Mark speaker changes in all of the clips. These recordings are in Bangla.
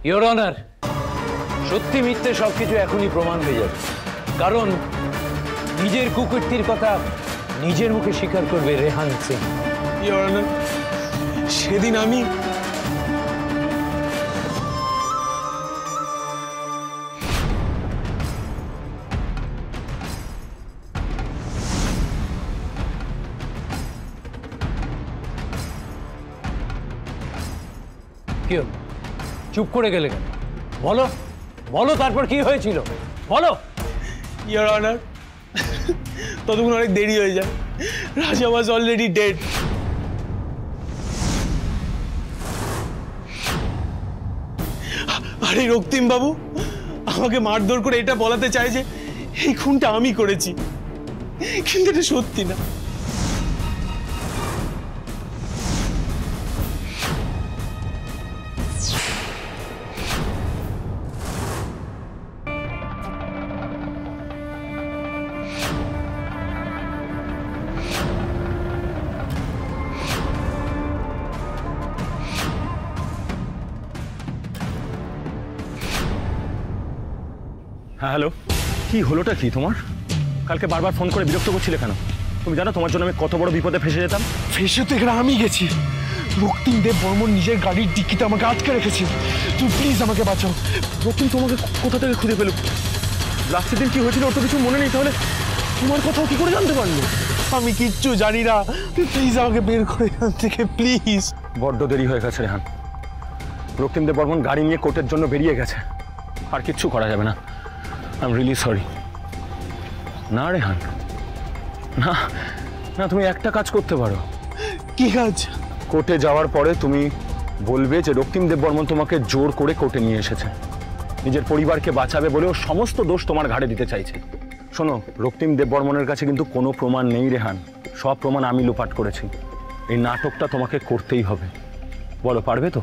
Speaker 1: ইওর অনার, সত্যি মিথ্যে সবকিছু এখনই প্রমাণ হয়ে যাবে, কারণ নিজের কুকীর্তির কথা নিজের মুখে স্বীকার করবে রেহান সিং।
Speaker 2: ইওর অনার, সেদিন আমি
Speaker 1: কি চুপ করে গেলে কেন? বলো বলো, তারপর কি হয়েছিল বলো।
Speaker 2: ইওর অনার, ততক্ষণ অনেক দেরি হয়ে যায়। রাজা ওয়াজ অলরেডি ডেড। আরে রক্তিম বাবু আমাকে মারধর করে এটা বলাতে চায় যে এই খুনটা আমি করেছি, কিন্তু এটা সত্যি না।
Speaker 3: হ্যাঁ হ্যালো, কি হলোটা কি তোমার? কালকে বারবার ফোন করে বিরক্ত করছিলে কেন? তুমি জানো তোমার জন্য আমি কত বড় বিপদে ফেসে যেতাম?
Speaker 2: ফেসে তো এখানে আমি গেছি। রক্তিম দেব বর্মন নিজের গাড়ির ডিক্কিতে আমাকে আটকে রেখেছে। তুমি প্লিজ আমাকে বাঁচাও।
Speaker 3: রক্তিম তোমাকে কোথা থেকে খুঁজে পেল? লাস্টের দিন কি হয়েছিল ওর তো কিছু মনে নেই, তাহলে তোমার কথাও কি করে জানতে পারলো?
Speaker 2: আমি কিচ্ছু জানি না, তুই প্লিজ আমাকে বের করে এখান থেকে প্লিজ।
Speaker 3: বড্ড দেরি হয়ে গেছে রেহান। রক্তিম দেব বর্মন গাড়ি নিয়ে কোর্টের জন্য বেরিয়ে গেছে, আর কিচ্ছু করা যাবে না। I am really sorry. না রেহান, না না, তুমি একটা কাজ করতে পারো।
Speaker 2: কি কাজ?
Speaker 3: কোর্টে যাওয়ার পরে তুমি বলবে যে রক্তিম দেব বর্মন তোমাকে জোর করে কোর্টে নিয়ে এসেছে, নিজের পরিবারকে বাঁচাবে বলেও সমস্ত দোষ তোমার ঘাড়ে দিতে চাইছে। শোনো, রক্তিম দেব বর্মনের কাছে কিন্তু কোনো প্রমাণ নেই রেহান, সব প্রমাণ আমি লোপাট করেছি। এই নাটকটা তোমাকে করতেই হবে। বলো, পারবে তো?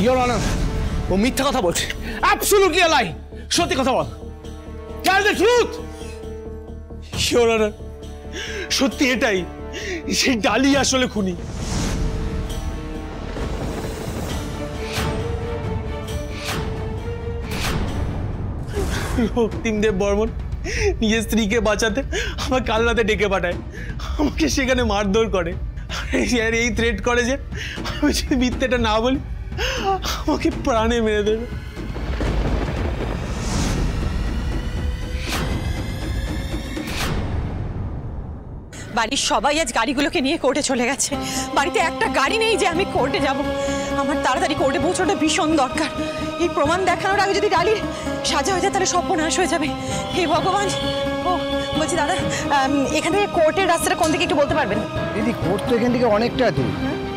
Speaker 2: ইওর অনার, ও মিথ্যা কথা বলছে। Absolutely a lie. সত্যি কথা বল। Tell the truth. Your honour, সত্যি এটাই, সেই ডালি আসলে খুনি। রক্তিম দেব বর্মন নিজের স্ত্রীকে বাঁচাতে আমার কাল রাতে ডেকে পাঠায়, আমাকে সেখানে মারধর করে, আর এই থ্রেট করে যে আমি যদি মিথ্যেটা না বলি আমাকে প্রাণে মেরে দেবে।
Speaker 4: বাড়ির সবাই আজ গাড়িগুলোকে নিয়ে কোর্টে চলে গেছে। বাড়িতে একটা গাড়ি নেই যে আমি কোর্টে যাব। আমার তাড়াতাড়ি কোর্টে পৌঁছানোটা ভীষণ দরকার। এই প্রমাণ দেখানোর আগে যদি ডালির সাজা হয়ে যায় তাহলে সর্বনাশ হয়ে যাবে। হে ভগবান। ও বলছি দাদা, এখান থেকে কোর্টের রাস্তাটা কোন দিকে একটু বলতে পারবেন?
Speaker 5: দিদি, কোর্ট তো এখান থেকে অনেকটা দূর।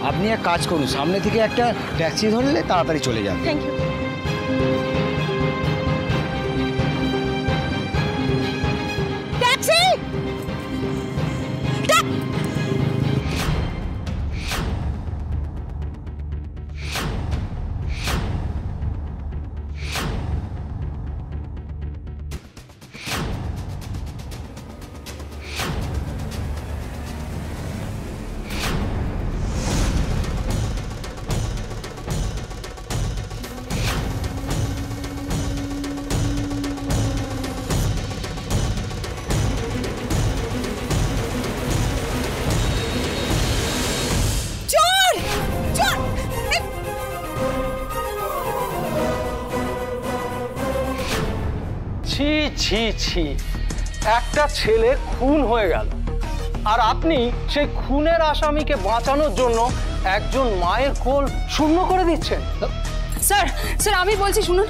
Speaker 5: আপনি এক কাজ করুন, সামনে থেকে একটা ট্যাক্সি ধরলে তাড়াতাড়ি চলে যাবে।
Speaker 4: Thank you. ট্যাক্সি!
Speaker 6: ছি ছি ছি, একটা ছেলে খুন হয়ে গেল, আর আপনি সেই খুনের আসামিকে বাঁচানোর জন্য একজন মায়ের কোল শূন্য করে দিচ্ছেন।
Speaker 4: স্যার স্যার আমি বলছি শুনুন,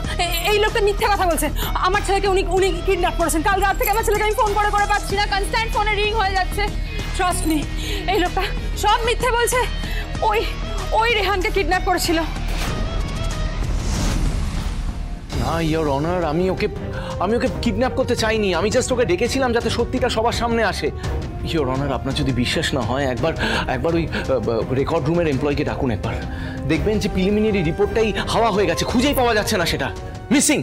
Speaker 4: এই লোকটা মিথ্যা কথা বলছে। আমার ছেলেকে উনি কিডন্যাপ করেছেন। কাল রাত থেকে আমার ছেলেকে আমি ফোন করে পাচ্ছি না, কনস্ট্যান্ট ফোনে রিং হয়ে যাচ্ছে। ট্রাস্ট মি, এই লোকটা সব মিথ্যে বলছে। ওই রেহানকে কিডন্যাপ করেছিল।
Speaker 7: না ইওর অনার, আমি ওকে কিডন্যাপ করতে চাইনি। আমি জাস্ট ওকে ডেকেছিলাম যাতে সত্যিটা সবার সামনে আসে। ইওর অনার, আপনার যদি বিশ্বাস না হয় একবার ওই রেকর্ড রুমের এমপ্লয়িকে ডাকুন। একবার দেখবেন যে প্রিলিমিনারি রিপোর্টটাই হাওয়া হয়ে গেছে, খুঁজেই পাওয়া যাচ্ছে না, সেটা মিসিং।